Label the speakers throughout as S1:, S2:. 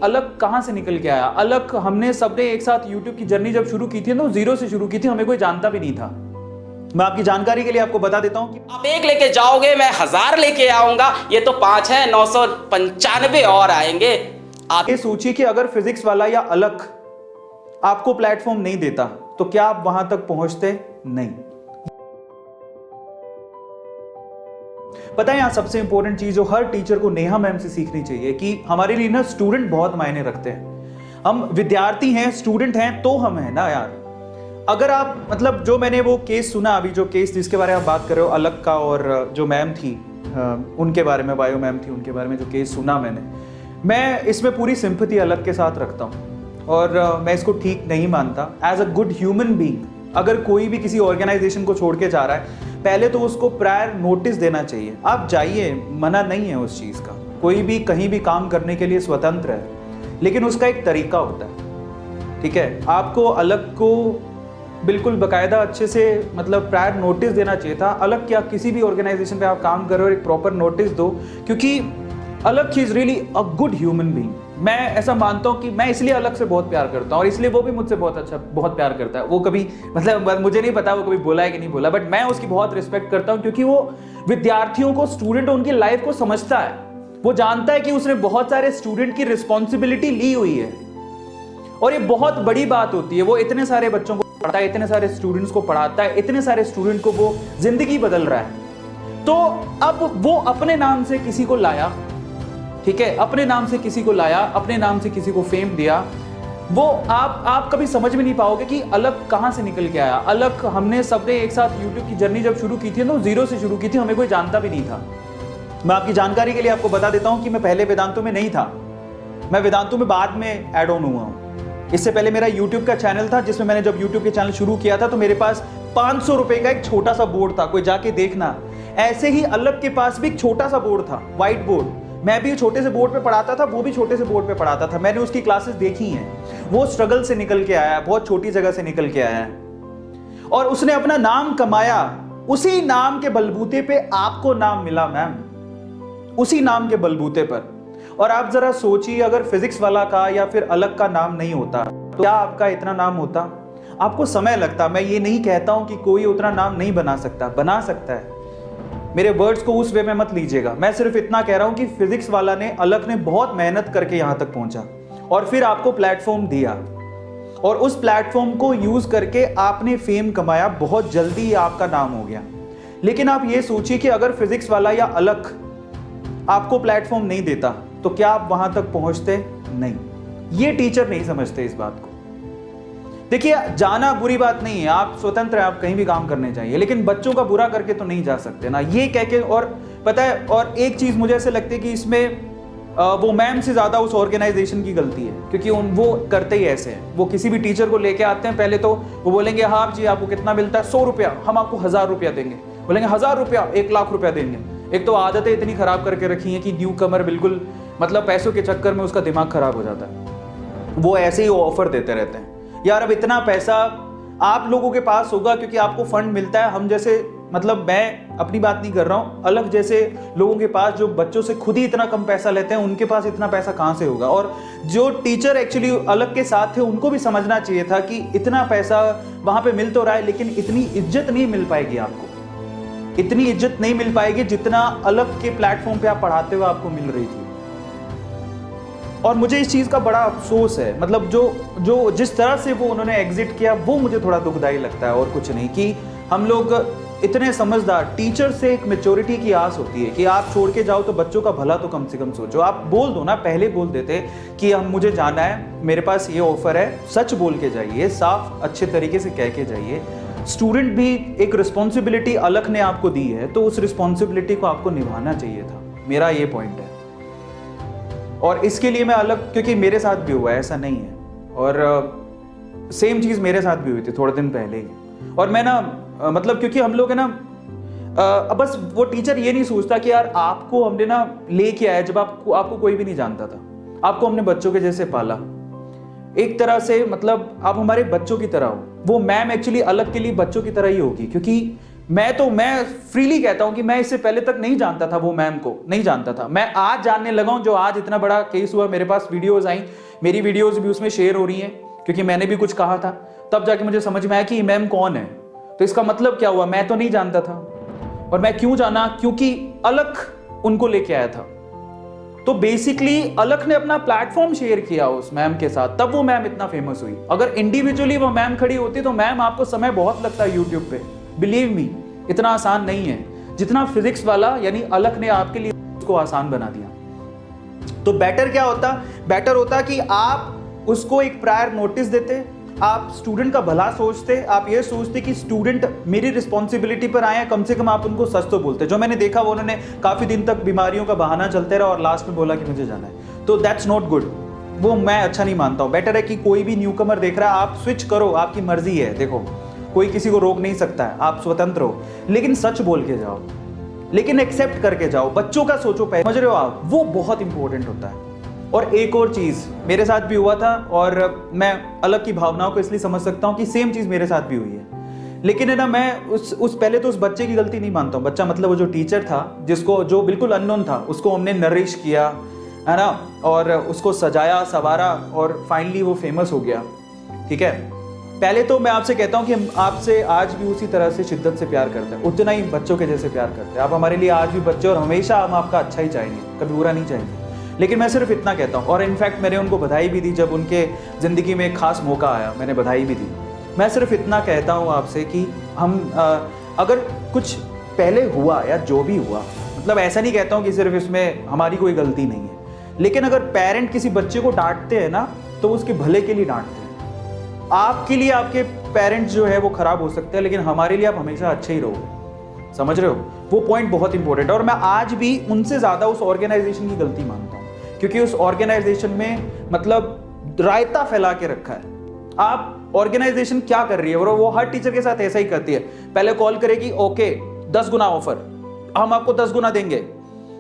S1: अलग कहाँ से निकल के आया। अलग हमने सबने एक साथ यूट्यूब की जर्नी जब शुरू की थी तो जीरो से शुरू की थी, हमें कोई जानता भी नहीं था। मैं आपकी जानकारी के लिए आपको बता देता हूँ कि
S2: आप एक लेके जाओगे, मैं 1000 लेके आऊंगा, ये तो 5 है, 995 और आएंगे।
S1: आप ये सोचिए कि अगर फिजिक्स वाला या अलग आपको प्लेटफॉर्म नहीं देता तो क्या आप वहां तक पहुंचते? नहीं। पता है, यहां सबसे इंपॉर्टेंट चीज जो हर टीचर को नेहा मैम से सीखनी चाहिए कि हमारे लिए ना स्टूडेंट बहुत मायने रखते हैं। हम विद्यार्थी हैं, स्टूडेंट हैं तो हम हैं ना यार। अगर आप मतलब जो मैंने वो केस सुना अभी, जो केस जिसके बारे में आप बात कर रहे हो अलग का, और जो मैम थी उनके बारे में, बायो मैम थी, उनके बारे में जो केस सुना मैं इसमें पूरी सिंपैथी अलग के साथ रखता हूँ और मैं इसको ठीक नहीं मानता। As a good human being अगर कोई भी किसी ऑर्गेनाइजेशन को छोड़ के जा रहा है, पहले तो उसको प्रायर नोटिस देना चाहिए। आप जाइए, मना नहीं है उस चीज़ का, कोई भी कहीं भी काम करने के लिए स्वतंत्र है, लेकिन उसका एक तरीका होता है। ठीक है, आपको अलग को बिल्कुल बाकायदा अच्छे से मतलब प्रायर नोटिस देना चाहिए था। अलग क्या, किसी भी ऑर्गेनाइजेशन पे आप काम कर रहे हो, एक प्रॉपर नोटिस दो, क्योंकि अलग is really a good human being. मैं ऐसा मानता हूँ कि मैं इसलिए अलग से बहुत प्यार करता हूँ और इसलिए वो भी मुझसे बहुत प्यार करता है। वो कभी मतलब मुझे नहीं पता वो कभी बोला है कि नहीं बोला, बट मैं उसकी बहुत रिस्पेक्ट करता हूँ क्योंकि वो विद्यार्थियों को, स्टूडेंट उनकी लाइफ को समझता है। वो जानता है कि उसने बहुत सारे स्टूडेंट की रिस्पॉन्सिबिलिटी ली हुई है और ये बहुत बड़ी बात होती है। वो इतने सारे बच्चों को पढ़ाता है, इतने सारे स्टूडेंट्स को पढ़ाता है, इतने सारे स्टूडेंट को वो जिंदगी बदल रहा है। तो अब वो अपने नाम से किसी को लाया, ठीक है, अपने नाम से किसी को लाया, अपने नाम से किसी को फेम दिया। वो आप कभी समझ में नहीं पाओगे कि अलग कहाँ से निकल के आया। अलग हमने सबने एक साथ यूट्यूब की जर्नी जब शुरू की थी तो जीरो से शुरू की थी, हमें कोई जानता भी नहीं था। मैं आपकी जानकारी के लिए आपको बता देता हूँ कि मैं पहले वेदांतों में नहीं था, मैं वेदांतों में बाद में ऐड ऑन हुआ हूँ। इससे पहले मेरा यूट्यूब का चैनल था, जिसमें मैंने जब यूट्यूब के चैनल शुरू किया था तो मेरे पास 500 रुपए का एक छोटा सा बोर्ड था, कोई जाके देखना। ऐसे ही अलग के पास भी एक छोटा सा बोर्ड था, व्हाइट बोर्ड। मैं भी छोटे से बोर्ड पे पढ़ाता था, वो भी छोटे से बोर्ड पे पढ़ाता था। मैंने उसकी क्लासेस देखी हैं। वो स्ट्रगल से निकल के आया है, बहुत छोटी जगह से निकल के आया है और उसने अपना नाम कमाया। उसी नाम के बलबूते पे आपको नाम मिला मैम, उसी नाम के बलबूते पर। और आप जरा सोचिए, अगर फिजिक्स वाला का या फिर अलग का नाम नहीं होता तो क्या आपका इतना नाम होता? आपको समय लगता। मैं ये नहीं कहता हूं कि कोई उतना नाम नहीं बना सकता, बना सकता है। मेरे वर्ड्स को उस वे में मत लीजिएगा। मैं सिर्फ इतना कह रहा हूं कि फिजिक्स वाला ने, अलग ने बहुत मेहनत करके यहां तक पहुंचा और फिर आपको प्लेटफॉर्म दिया और उस प्लेटफॉर्म को यूज करके आपने फेम कमाया, बहुत जल्दी आपका नाम हो गया। लेकिन आप ये सोचिए कि अगर फिजिक्स वाला या अलग आपको प्लेटफॉर्म नहीं देता तो क्या आप वहां तक पहुंचते? नहीं। ये टीचर नहीं समझते इस बात को। देखिए, जाना बुरी बात नहीं है, आप स्वतंत्र हैं, आप कहीं भी काम करने चाहिए, लेकिन बच्चों का बुरा करके तो नहीं जा सकते ना, ये कह के। और पता है, और एक चीज मुझे ऐसे लगती है कि इसमें वो मैम से ज्यादा उस ऑर्गेनाइजेशन की गलती है, क्योंकि वो करते ही ऐसे हैं। वो किसी भी टीचर को लेके आते हैं, पहले तो वो बोलेंगे हाँ जी आपको कितना मिलता है, 100 रुपया, हम आपको 1000 रुपया देंगे। बोलेंगे 1000 रुपया, 1 लाख रुपया देंगे। एक तो आदतें इतनी खराब करके रखी हैं कि न्यू कमर बिल्कुल मतलब पैसों के चक्कर में उसका दिमाग खराब हो जाता है। वो ऐसे ही ऑफर देते रहते हैं, यार अब इतना पैसा आप लोगों के पास होगा क्योंकि आपको फंड मिलता है। हम जैसे, मतलब मैं अपनी बात नहीं कर रहा हूं, अलग जैसे लोगों के पास जो बच्चों से खुद ही इतना कम पैसा लेते हैं, उनके पास इतना पैसा कहां से होगा। और जो टीचर एक्चुअली अलग के साथ थे, उनको भी समझना चाहिए था कि इतना पैसा वहां पे मिल तो रहा है, लेकिन इतनी इज्जत नहीं मिल पाएगी आपको, इतनी इज्जत नहीं मिल पाएगी जितना अलग के प्लेटफॉर्म पे आप पढ़ाते हुए आपको मिल रही थी। और मुझे इस चीज का बड़ा अफसोस है, मतलब जो जिस तरह से वो उन्होंने एग्जिट किया, वो मुझे थोड़ा दुखदाई लगता है और कुछ नहीं। कि हम लोग इतने समझदार, टीचर से एक मैच्योरिटी की आस होती है कि आप छोड़ के जाओ तो बच्चों का भला तो कम से कम सोचो। आप बोल दो ना, पहले बोल देते कि हम मुझे जाना है, मेरे पास ये ऑफर है, सच बोल के जाइए, साफ अच्छे तरीके से कह के जाइए। स्टूडेंट भी एक रिस्पॉन्सिबिलिटी अलग ने आपको दी है, तो उस रिस्पॉन्सिबिलिटी को आपको निभाना चाहिए था। मेरा ये पॉइंट है। और इसके लिए मैं अलग, क्योंकि मेरे साथ भी हुआ है, ऐसा नहीं है, और सेम चीज़ मेरे साथ भी हुई थी थोड़े दिन पहले ही। और मैं ना मतलब क्योंकि हम लोग है ना, बस वो टीचर ये नहीं सोचता कि यार आपको हमने ना लेके आया जब आपको कोई भी नहीं जानता था, आपको हमने बच्चों के जैसे पाला, एक तरह से मतलब आप हमारे बच्चों की तरह हो। वो मैम एक्चुअली अलग के लिए बच्चों की तरह ही होगी, क्योंकि मैं फ्रीली कहता हूं कि मैं इससे पहले तक नहीं जानता था, वो मैम को नहीं जानता था। मैं आज जानने लगा हूं, जो आज इतना बड़ा केस हुआ, मेरे पास वीडियोस आई, मेरी वीडियोस भी उसमें शेयर हो रही हैं क्योंकि मैंने भी कुछ कहा था, तब जाके मुझे समझ में आया कि मैम कौन है। तो इसका मतलब क्या हुआ, मैं तो नहीं जानता था। और मैं क्यों जाना, क्योंकि अलख उनको लेके आया था। तो बेसिकली अलख ने अपना प्लेटफॉर्म शेयर किया उस मैम के साथ, तब वो मैम इतना फेमस हुई। अगर इंडिविजुअली वो मैम खड़ी होती तो मैम आपको समय बहुत लगता है यूट्यूब पे, बिलीव मी, इतना आसान नहीं है जितना फिजिक्स वाला यानी अलख ने आपके लिए उसको आसान बना दिया। तो बेटर क्या होता, बेटर होता कि आप उसको एक प्रायर नोटिस देते, आप स्टूडेंट का भला सोचते, आप ये सोचते कि स्टूडेंट मेरी रिस्पॉन्सिबिलिटी पर आए हैं, कम से कम आप उनको सच तो बोलते। जो मैंने देखा वो उन्होंने काफी दिन तक बीमारियों का बहाना चलते रहा और लास्ट में बोला कि मुझे जाना है, तो दैट्स नॉट गुड, वो मैं अच्छा नहीं मानता हूं। बेटर है कि कोई भी न्यूकमर देख रहा है, आप स्विच करो, आपकी मर्जी है, देखो कोई किसी को रोक नहीं सकता है, आप स्वतंत्र हो, लेकिन सच बोल के जाओ, लेकिन एक्सेप्ट करके जाओ, बच्चों का सोचो पहले, समझ रहे हो आप, वो बहुत इंपॉर्टेंट होता है। और एक और चीज मेरे साथ भी हुआ था, और मैं अलग की भावनाओं को इसलिए समझ सकता हूं कि सेम चीज मेरे साथ भी हुई है, लेकिन है ना, मैं उस पहले तो उस बच्चे की गलती नहीं मानता हूं। बच्चा मतलब वो जो टीचर था, जिसको जो बिल्कुल अननोन था, उसको हमने नरिश किया है ना, और उसको सजाया सवारा और फाइनली वो फेमस हो गया, ठीक है। पहले तो मैं आपसे कहता हूं कि हम आपसे आज भी उसी तरह से शिद्दत से प्यार करते हैं, उतना ही बच्चों के जैसे प्यार करते हैं। आप हमारे लिए आज भी बच्चे, और हमेशा हम आपका अच्छा ही चाहेंगे, कभी बुरा नहीं चाहेंगे। लेकिन मैं सिर्फ इतना कहता हूं, और इनफैक्ट मैंने उनको बधाई भी दी जब उनके ज़िंदगी में एक खास मौका आया, मैंने बधाई भी दी। मैं सिर्फ इतना कहता हूं आपसे कि हम अगर कुछ पहले हुआ या जो भी हुआ, मतलब ऐसा नहीं कहता हूं कि सिर्फ इसमें हमारी कोई गलती नहीं है, लेकिन अगर पेरेंट किसी बच्चे को डांटते हैं ना, तो उसके भले के लिए डांटते हैं। आपके लिए आपके पेरेंट्स जो है वो खराब हो सकते हैं, लेकिन हमारे लिए आप हमेशा अच्छे ही रहोगे, समझ रहे हो, वो पॉइंट बहुत इंपॉर्टेंट है। और मैं आज भी उनसे ज्यादा उस ऑर्गेनाइजेशन की गलती मानता हूं, क्योंकि उस ऑर्गेनाइजेशन में मतलब रायता फैला के रखा है। आप ऑर्गेनाइजेशन क्या कर रही है, और वो हर टीचर के साथ ऐसा ही करती है। पहले कॉल करेगी, ओके 10 गुना ऑफर, हम आपको 10 गुना देंगे,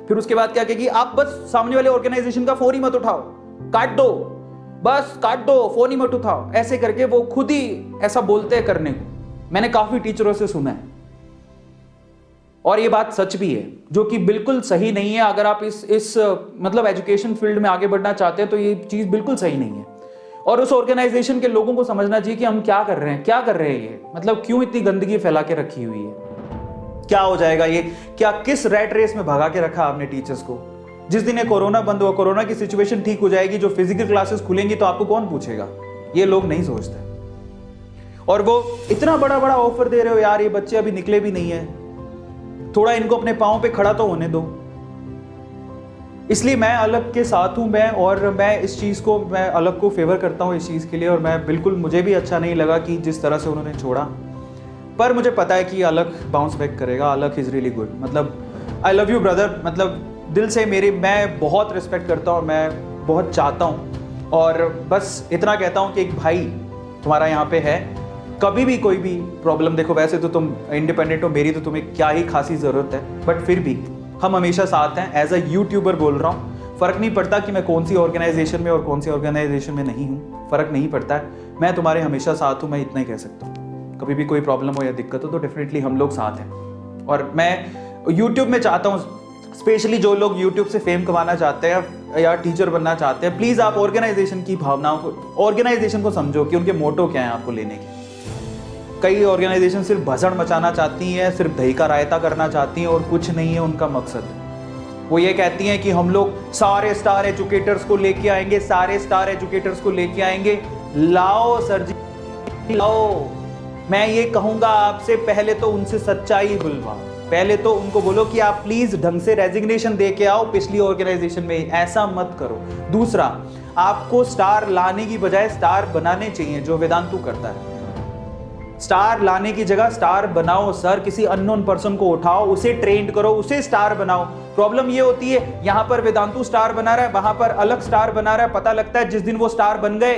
S1: फिर उसके बाद क्या कहेगी, आप बस सामने वाले ऑर्गेनाइजेशन का फोन ही मत उठाओ, काट दो, बस काट दो, फोन ही मत उठाओ, ऐसे करके वो खुद ही ऐसा बोलते हैं करने को। मैंने काफी टीचरों से सुना है, और ये बात सच भी है, जो कि बिल्कुल सही नहीं है। अगर आप इस मतलब एजुकेशन फील्ड में आगे बढ़ना चाहते हैं तो ये चीज बिल्कुल सही नहीं है। और उस ऑर्गेनाइजेशन के लोगों को समझना चाहिए कि हम क्या कर रहे हैं, क्या कर रहे हैं, ये मतलब क्यों इतनी गंदगी फैला के रखी हुई है, क्या हो जाएगा ये, क्या किस रैट रेस में भगा के रखा आपने टीचर्स को। जिस दिन ये कोरोना बंद हुआ, कोरोना की सिचुएशन ठीक हो जाएगी, जो फिजिकल क्लासेस खुलेंगी तो आपको कौन पूछेगा, ये लोग नहीं सोचते। और वो इतना बड़ा बड़ा ऑफर दे रहे हो यार, ये बच्चे अभी निकले भी नहीं है, थोड़ा इनको अपने पांव पे खड़ा तो होने दो। इसलिए मैं अलग के साथ हूं मैं, और मैं इस चीज को, मैं अलग को फेवर करता हूं इस चीज के लिए। और मैं बिल्कुल, मुझे भी अच्छा नहीं लगा कि जिस तरह से उन्होंने छोड़ा, पर मुझे पता है कि अलग बाउंस बैक करेगा। अलग इज रियली गुड, मतलब आई लव यू ब्रदर, मतलब दिल से मेरे, मैं बहुत रिस्पेक्ट करता हूँ, मैं बहुत चाहता हूँ, और बस इतना कहता हूँ कि एक भाई तुम्हारा यहाँ पे है, कभी भी कोई भी प्रॉब्लम, देखो वैसे तो तुम इंडिपेंडेंट हो, मेरी तो तुम्हें क्या ही खासी ज़रूरत है, बट फिर भी हम हमेशा साथ हैं। एज अ यूट्यूबर बोल रहा हूँ, फ़र्क नहीं पड़ता कि मैं कौन सी ऑर्गेनाइजेशन में और कौन सी ऑर्गेनाइजेशन में नहीं हूँ, फ़र्क नहीं पड़ता है, मैं तुम्हारे हमेशा साथ हूँ, मैं इतना ही कह सकता हूँ। कभी भी कोई प्रॉब्लम हो या दिक्कत हो तो डेफिनेटली हम लोग साथ हैं। और मैं यूट्यूब में चाहता हूँ, स्पेशली जो लोग यूट्यूब से फेम कमाना चाहते हैं या टीचर बनना चाहते हैं, प्लीज़ आप ऑर्गेनाइजेशन की भावनाओं को, ऑर्गेनाइजेशन को समझो कि उनके मोटो क्या है आपको लेने के। कई ऑर्गेनाइजेशन सिर्फ भसड़ मचाना चाहती हैं, सिर्फ दही का रायता करना चाहती हैं, और कुछ नहीं है उनका मकसद। वो ये कहती हैं कि हम लोग सारे स्टार एजुकेटर्स को लेके आएंगे, सारे स्टार एजुकेटर्स को लेके आएंगे। लाओ सर जी लाओ, मैं ये कहूंगा आपसे, पहले तो उनसे सच्चाई बुलवाओ, पहले तो उनको बोलो कि आप प्लीज ढंग से रेजिग्नेशन दे के आओ पिछली ऑर्गेनाइजेशन में, ऐसा मत करो। दूसरा, आपको स्टार लाने की बजाय स्टार बनाने चाहिए, जो वेदांतु करता है। स्टार लाने की जगह स्टार बनाओ सर, किसी अननोन पर्सन को उठाओ, उसे ट्रेंड करो, उसे स्टार बनाओ। प्रॉब्लम ये होती है, यहां पर वेदांतु स्टार बना रहा है, वहां पर अलग स्टार बना रहा है, पता लगता है जिस दिन वो स्टार बन गए,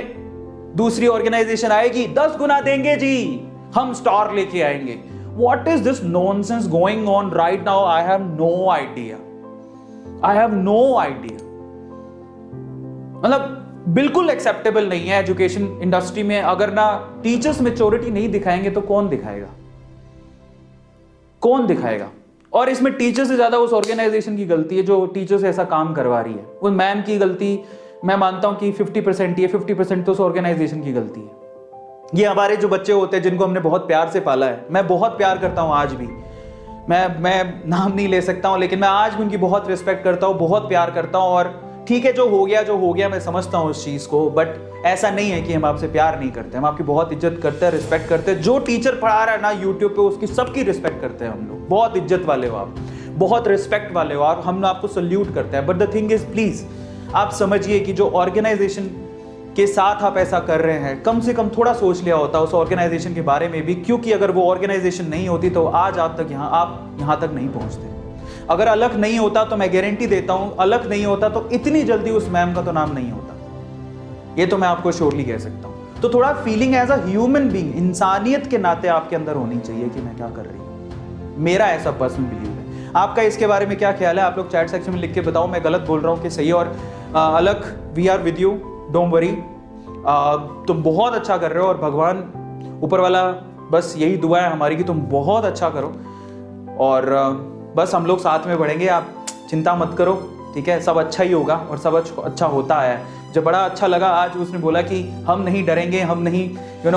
S1: दूसरी ऑर्गेनाइजेशन आएगी, 10 गुना देंगे जी, हम स्टार लेके आएंगे। What is this nonsense going on right now? I have no idea. I have no idea. मतलब बिल्कुल एक्सेप्टेबल नहीं है एजुकेशन इंडस्ट्री में। अगर ना टीचर्स मैच्योरिटी नहीं दिखाएंगे तो कौन दिखाएगा? कौन दिखाएगा? और इसमें टीचर से ज्यादा उस ऑर्गेनाइजेशन की गलती है जो टीचर से ऐसा काम करवा रही है। उस मैम की गलती मैं मानता हूं कि 50% ही है, 50% तो उस ऑर्गेनाइजेशन की गलती है। ये हमारे जो बच्चे होते हैं जिनको हमने बहुत प्यार से पाला है, मैं बहुत प्यार करता हूं आज भी, मैं नाम नहीं ले सकता हूं, लेकिन मैं आज भी उनकी बहुत रिस्पेक्ट करता हूं, बहुत प्यार करता हूं। और ठीक है, जो हो गया मैं समझता हूं उस चीज को, बट ऐसा नहीं है कि हम आपसे प्यार नहीं करते, हम आपकी बहुत इज्जत करते हैं, रिस्पेक्ट करते हैं। जो टीचर पढ़ा रहा है ना यूट्यूब पे, उसकी सबकी रिस्पेक्ट करते हैं हम लोग। बहुत इज्जत वाले हो आप, बहुत रिस्पेक्ट वाले हो आप, हम आपको सल्यूट करते हैं। But the thing is, please आप समझिए कि जो ऑर्गेनाइजेशन के साथ आप ऐसा कर रहे हैं, कम से कम थोड़ा सोच लिया होता उस ऑर्गेनाइजेशन के बारे में भी, क्योंकि अगर वो ऑर्गेनाइजेशन नहीं होती तो आज आप यहाँ तक नहीं पहुंचते। अगर अलख नहीं होता तो मैं गारंटी देता हूं, अलख नहीं होता तो इतनी जल्दी उस मैम का तो नाम नहीं होता। ये तो मैं आपको श्योरली कह सकता हूं। तो थोड़ा feeling as a human being, इंसानियत के नाते आपके अंदर होनी चाहिए कि मैं क्या कर रही हूं। मेरा ऐसा पर्सनल बिलीव है। आपका इसके बारे में क्या ख्याल है? आप लोग चैट सेक्शन में लिख के बताओ, मैं गलत बोल रहा हूं कि सही है। और Alakh, we are with you, don't worry, तुम बहुत अच्छा कर रहे हो और भगवान ऊपर वाला बस यही दुआ है हमारी कि तुम बहुत अच्छा करो और बस हम लोग साथ में बढ़ेंगे। आप चिंता मत करो, ठीक है? सब अच्छा ही होगा और सब अच्छा होता है। जब बड़ा अच्छा लगा आज उसने बोला कि हम नहीं डरेंगे, हम नहीं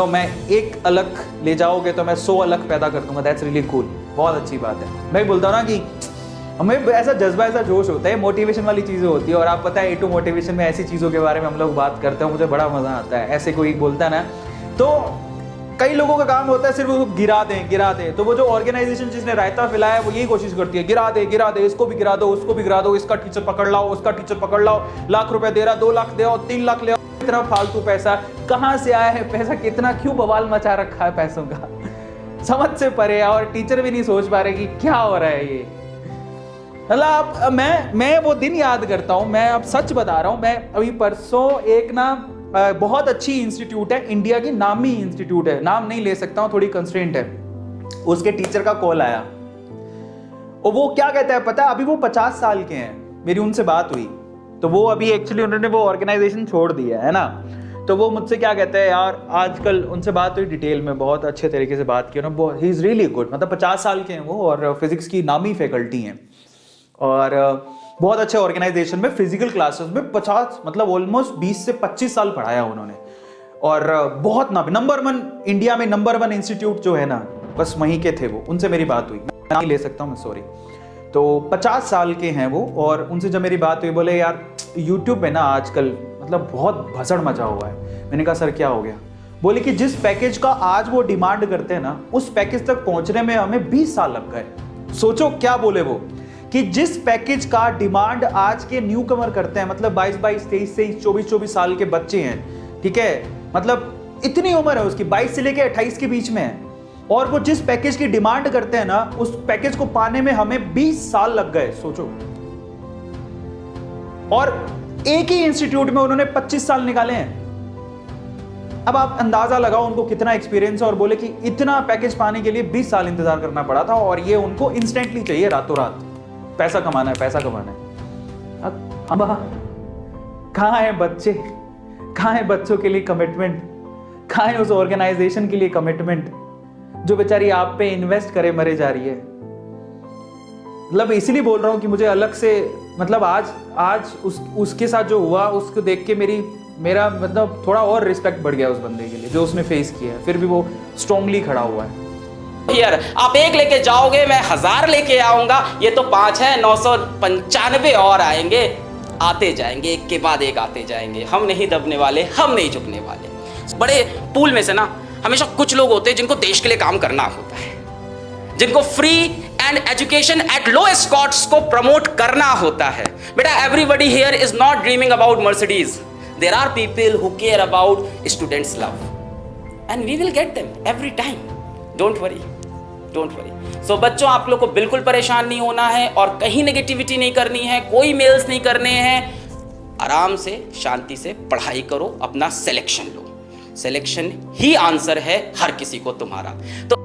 S1: मैं एक अलग ले जाओगे तो मैं 100 अलग पैदा कर दूंगा। दैट्स रियली कूल, बहुत अच्छी बात है। मैं बोलता हूँ ना कि हमें ऐसा जज्बा, ऐसा जोश होता है, मोटिवेशन वाली चीज़ें होती है। और आप पता है A2 मोटिवेशन में ऐसी चीज़ों के बारे में हम लोग बात करते हैं, मुझे बड़ा मज़ा आता है। ऐसे कोई बोलता है ना, तो कई लोगों का काम होता है सिर्फ वो गिरा दें। तो वो जो ऑर्गेनाइजेशन जिसने रायता फैलाया है वो यही कोशिश करती है, गिरा दे, इसको भी गिरा दो, उसको भी गिरा दो, इसका टीचर पकड़ लाओ, उसका टीचर पकड़ लाओ, लाख रुपए दे रहा, 2 लाख दे आओ, 3 लाख ले आओ। इतना फालतू पैसा कहाँ से आया है? पैसा कितना, क्यों बवाल मचा रखा है पैसों का, समझ से परे। और टीचर भी नहीं सोच पा रहे कि क्या हो रहा है ये। मतलब मैं वो दिन याद करता हूँ, मैं अब सच बता रहा हूँ। मैं अभी परसों एक ना बहुत अच्छी इंस्टीट्यूट है, इंडिया की नामी इंस्टीट्यूट है, नाम नहीं ले सकता हूँ, थोड़ी कंस्ट्रेंट है। उसके टीचर का कॉल आया और वो क्या कहता है पता है? अभी वो 50 साल के हैं, मेरी उनसे बात हुई तो वो अभी एक्चुअली उन्होंने वो ऑर्गेनाइजेशन छोड़ दिया है ना। तो वो मुझसे क्या कहते हैं, यार आजकल उनसे बात हुई डिटेल में, बहुत अच्छे तरीके से बात की ना। ही इज़ रियली गुड, मतलब 50 साल के हैं वो और फिजिक्स की नामी फैकल्टी हैं और बहुत अच्छे ऑर्गेनाइजेशन में फिजिकल क्लासेस में 50 मतलब ऑलमोस्ट 20 से 25 साल पढ़ाया उन्होंने। और बहुत नंबर 1 इंडिया में नंबर 1 इंस्टीट्यूट जो है ना, बस वहीं के थे वो। उनसे मेरी बात हुई, मैं नहीं ले सकता हूँ, मैं सॉरी। तो 50 साल के हैं वो और उनसे जब मेरी बात हुई, बोले यार यूट्यूब पे ना आजकल मतलब बहुत भसड़ मचा हुआ है। मैंने कहा सर क्या हो गया? बोले कि जिस पैकेज का आज वो डिमांड करते हैं ना, उस पैकेज तक पहुंचने में हमें 20 साल लग गए। सोचो क्या बोले वो, कि जिस पैकेज का डिमांड आज के न्यू कमर करते हैं, मतलब 22, 23, 24 साल के बच्चे हैं, ठीक है? मतलब इतनी उम्र है उसकी, 22 से लेकर 28 के बीच में है, और वो जिस पैकेज की डिमांड करते हैं ना, उस पैकेज को पाने में हमें 20 साल लग गए। सोचो। और एक ही इंस्टीट्यूट में उन्होंने 25 साल निकाले हैं। अब आप अंदाजा लगाओ उनको कितना एक्सपीरियंस है। और बोले कि इतना पैकेज पाने के लिए 20 साल इंतजार करना पड़ा था और ये उनको इंस्टेंटली चाहिए, रातों रात पैसा कमाना है, पैसा कमाना है। अब कहाँ है बच्चे, कहाँ है बच्चों के लिए कमिटमेंट, कहाँ है उस ऑर्गेनाइजेशन के लिए कमिटमेंट जो बेचारी आप पे इन्वेस्ट करे मरे जा रही है। मतलब इसलिए बोल रहा हूँ कि मुझे अलग से मतलब आज उसके साथ जो हुआ उसको देख के मेरा मतलब थोड़ा और रिस्पेक्ट बढ़ गया उस बंदे के लिए जो उसने फेस किया है, फिर भी वो स्ट्रांगली खड़ा हुआ है।
S2: यार आप 1 लेके जाओगे, मैं 1000 लेके आऊंगा, ये तो 5 है, 995 और आएंगे, आते जाएंगे, एक के बाद एक आते जाएंगे। हम नहीं दबने वाले, हम नहीं झुकने वाले। बड़े पूल में से ना हमेशा कुछ लोग होते हैं जिनको देश के लिए काम करना होता है, जिनको free and education at lowest cost को प्रमोट करना होता है। बेटा everybody here is not dreaming about Mercedes, there are people who care about students love and we will get them every time. Don't worry, don't worry. So बच्चों, आप लोग को बिल्कुल परेशान नहीं होना है और कहीं नेगेटिविटी नहीं करनी है, कोई मेल्स नहीं करने हैं। आराम से शांति से पढ़ाई करो, अपना सिलेक्शन लो। सिलेक्शन ही आंसर है हर किसी को तुम्हारा। तो